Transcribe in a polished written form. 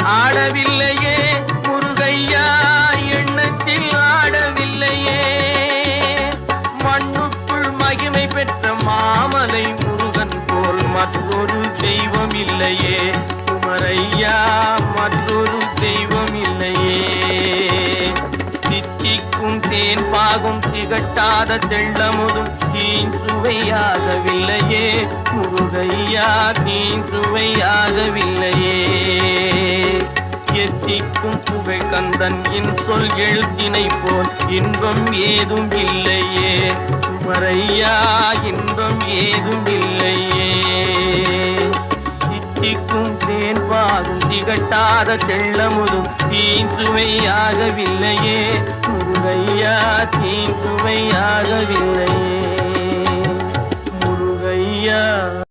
ஆடவில்லையே முருகையா, எண்ணத்தில் ஆடவில்லையே. மண்ணுக்குள் மகிமை பெற்ற மாமலை முருகன் போல் மற்றொரு தெய்வம் இல்லையே. குமரையா, மற்றொரு தெய்வம் இல்லையே. தித்திக்கும் தேன் பாகும் திகட்டாத தெள்ளமுதும் தீஞ்சுவையாகவில்லையே. முருகையா, தீஞ்சுவையாகவில்லையே. எத்திக்கும் புகை கந்தன் சொல் எழுத்தினை போல் இன்பம் ஏதும் இல்லையே. குமரையா, இன்பம் ஏதும் இல்லையே. தித்திக்கும் தேன் பாகும் திகட்டாத தெள்ளமுதும் தீஞ்சுவையாகவில்லையே. முருகையா, தீஞ்சுவையாகவில்லையே. முருகையா.